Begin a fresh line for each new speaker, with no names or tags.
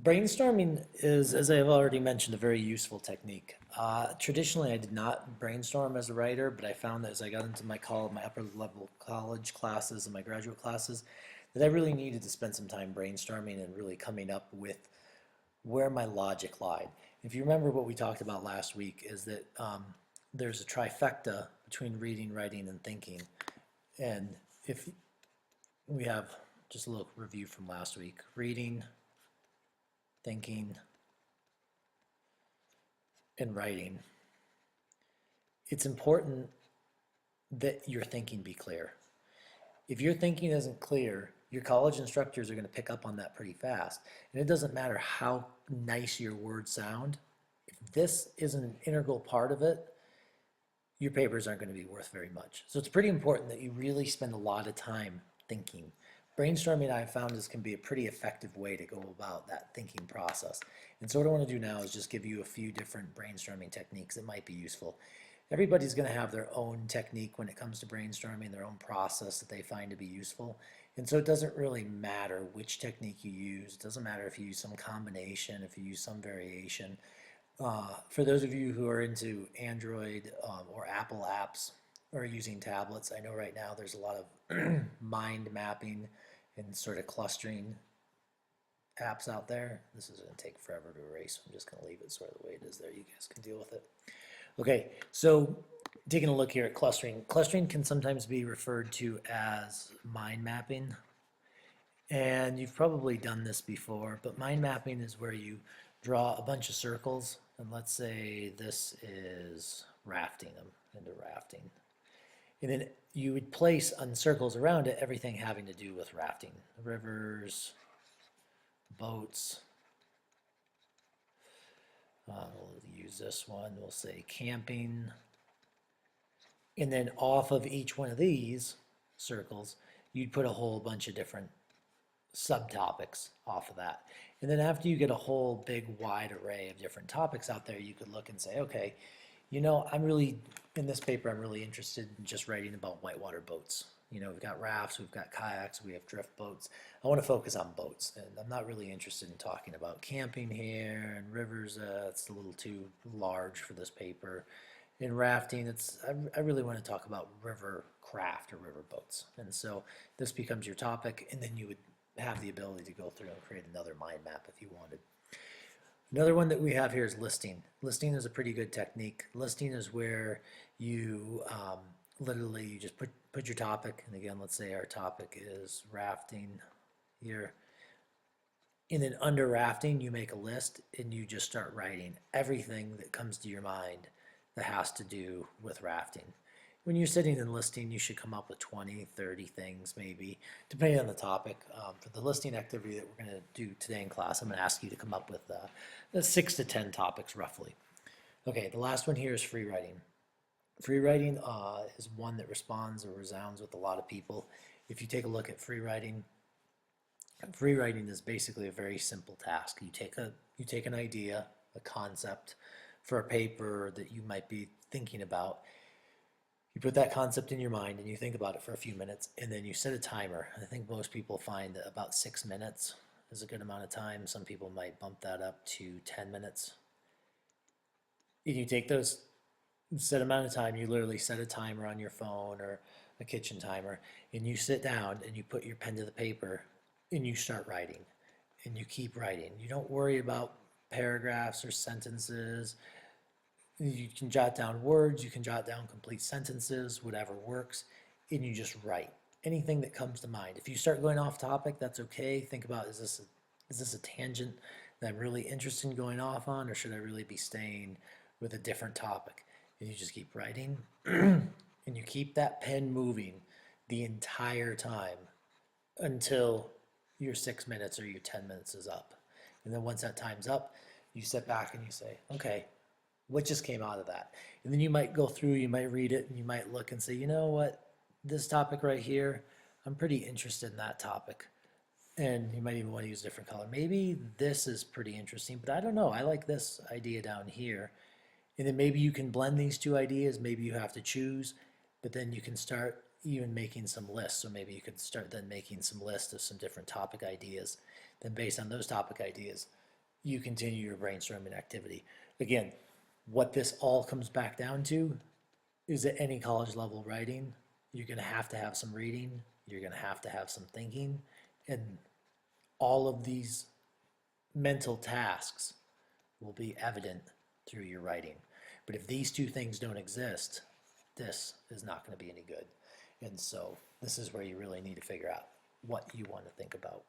Brainstorming is, as I've already mentioned, a very useful technique. Traditionally, I did not brainstorm as a writer, but I found that as I got into my upper level college classes and my graduate classes, that I really needed to spend some time brainstorming and really coming up with where my logic lied. If you remember what we talked about last week, is that there's a trifecta between reading, writing, and thinking. And if we have just a little review from last week, reading, thinking, and writing, it's important that your thinking be clear. If your thinking isn't clear, your college instructors are going to pick up on that pretty fast. And it doesn't matter how nice your words sound, if this isn't an integral part of it, your papers aren't going to be worth very much. So it's pretty important that you really spend a lot of time thinking. Brainstorming, I've found, can be a pretty effective way to go about that thinking process. And so what I want to do now is just give you a few different brainstorming techniques that might be useful. Everybody's going to have their own technique when it comes to brainstorming, their own process that they find to be useful. And so it doesn't really matter which technique you use. It doesn't matter if you use some combination, if you use some variation. For those of you who are into Android or Apple apps or using tablets, I know right now there's a lot of mind mapping and sort of clustering apps out there. This is going to take forever to erase, so I'm just going to leave it sort of the way it is there. You guys can deal with it. Okay, so taking a look here at clustering. Clustering can sometimes be referred to as mind mapping. And you've probably done this before, but mind mapping is where you draw a bunch of circles, and let's say this is rafting them into rafting. And then you would place on circles around it everything having to do with rafting. Rivers, boats. We'll use this one, we'll say camping. And then off of each one of these circles, you'd put a whole bunch of different subtopics off of that. And then after you get a whole big wide array of different topics out there, you could look and say, okay, in this paper, I'm really interested in just writing about whitewater boats. We've got rafts, we've got kayaks, we have drift boats. I want to focus on boats, and I'm not really interested in talking about camping here and rivers. It's a little too large for this paper. In rafting, I really want to talk about river craft or river boats. And so this becomes your topic, and then you would have the ability to go through and create another mind map if you wanted. Another one that we have here is listing. Listing is a pretty good technique. Listing is where you literally you just put your topic, and again, let's say our topic is rafting here. And then under rafting, you make a list and you just start writing everything that comes to your mind that has to do with rafting. When you're sitting and listing, you should come up with 20, 30 things maybe, depending on the topic. For the listing activity that we're going to do today in class, I'm going to ask you to come up with 6 to 10 topics roughly. Okay, the last one here is free writing. Free writing is one that responds or resounds with a lot of people. If you take a look at free writing is basically a very simple task. You take an idea, a concept for a paper that you might be thinking about. You put that concept in your mind and you think about it for a few minutes, and then you set a timer. I think most people find that about 6 minutes is a good amount of time. Some people might bump that up to 10 minutes. If you take those set amount of time, you literally set a timer on your phone or a kitchen timer, and you sit down and you put your pen to the paper and you start writing, and you keep writing. You don't worry about paragraphs or sentences. You can jot down words, you can jot down complete sentences, whatever works, and you just write anything that comes to mind. If you start going off topic, that's okay. Think about, is this a tangent that I'm really interested in going off on, or should I really be staying with a different topic? And you just keep writing, and you keep that pen moving the entire time until your 6 minutes or your 10 minutes is up. And then once that time's up, you sit back and you say, okay, what just came out of that? And then you might go through, you might read it, and you might look and say, you know what, this topic right here, I'm pretty interested in that topic. And you might even want to use a different color. Maybe this is pretty interesting, but I don't know. I like this idea down here. And then maybe you can blend these two ideas. Maybe you have to choose, but then you can start even making some lists. So maybe you could start then making some lists of some different topic ideas. Then based on those topic ideas, you continue your brainstorming activity. Again, what this all comes back down to is at any college level writing, you're going to have some reading, you're going to have some thinking, and all of these mental tasks will be evident through your writing. But if these two things don't exist, this is not going to be any good. And so this is where you really need to figure out what you want to think about.